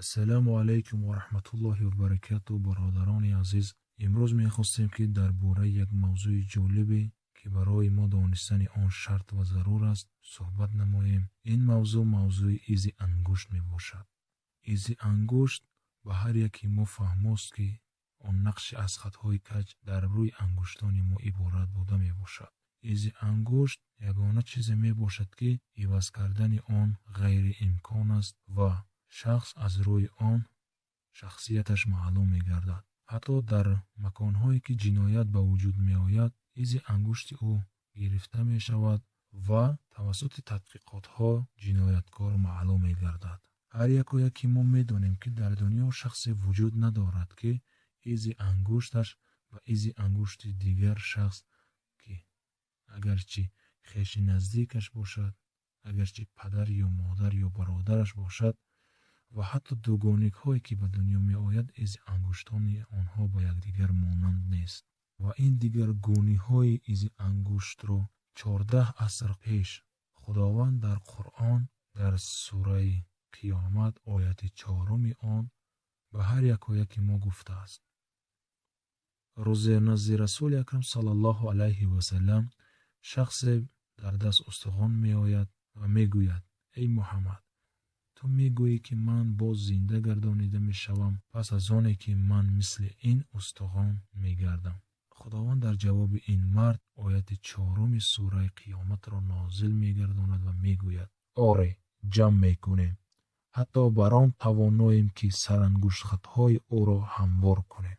ассалому алайкум ва раҳматуллоҳи ва баракату. Бародарони азиз, имрӯз мехостем ки дар бораи як мавзӯи ҷолибе ки барои мо донистани он шарт ва зарур аст суҳбат намоем. Ин мавзӯъ мавзӯи изи ангушт мебошад. Изи ангушт ба ҳар яки мо фаҳмост ки он нақши аз хатҳои каҷ дар рӯи ангуштони мо иборат буда мебошад. изи ангушт ягона чизе мебошад ки иваз кардани он ғайриимкон аст ва шахс аз рӯи он шахсияташ маълум мегардад. ҳатто дар маконҳое ки ҷиноят ба вуҷуд меояд, изи ангушти ӯ гирифта мешавад ва тавассути тадқиқотҳо ҷинояткор маълум мегардад. ҳар яки мо медонем ки дар дунё шахсе вуҷуд надорад ки изи ангушташ ва изи ангушти дигар шахс, ки агарчи хеши наздикаш бошад, агарчи падар ё модар ё бародараш бошад ва ҳатто дугоникҳое ки ба дунё меояд, изи ангуштони онҳо ба якдигар монанд нест. ва ин дигаргуниҳои изи ангуштро 14 аср пеш худованд дар Қуръон дар сураи Қиёмат ояти 4 он ба ҳар яки мо гуфтааст. рӯзе назди Расули акрам саллаллоҳу алайҳи васалам шахсе дар даст устуғон меояд ва мегӯяд: эй Муҳаммад, ту мегӯӣ ки ман боз зинда гардонида мешавам, пас аз оне ки ман мисли ин устуғон мегардам. худованд дар ҷавоби ин мард ояти 4 сураи Қиёматро нозил мегардонад ва мегӯяд: оре, ҷамъ мекунем, ҳатто бар он тавоноем ки сарангуштхатҳои ӯро ҳамвор кунем.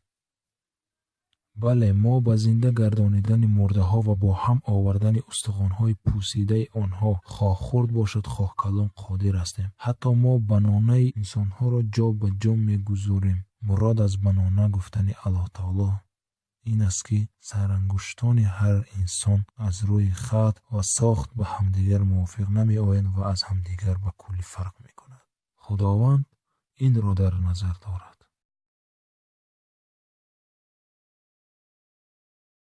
бале, мо ба зинда гардонидани мурдаҳо ва бо ҳам овардани устуғонҳои пӯсидаи онҳо, хоҳ хурд бошад, хоҳ калон, қодир ҳастем. ҳатто мо банонаи инсонҳоро ҷо ба ҷо мегузорем. мурод аз банона гуфтани Аллоҳ таоло ин аст ки сарангуштони ҳар инсон аз рӯи хат ва сохт ба ҳамдигар мувофиқ намеоянд ва аз ҳамдигар ба куллӣ фарқ мекунад. худованд инро дар назар дорад.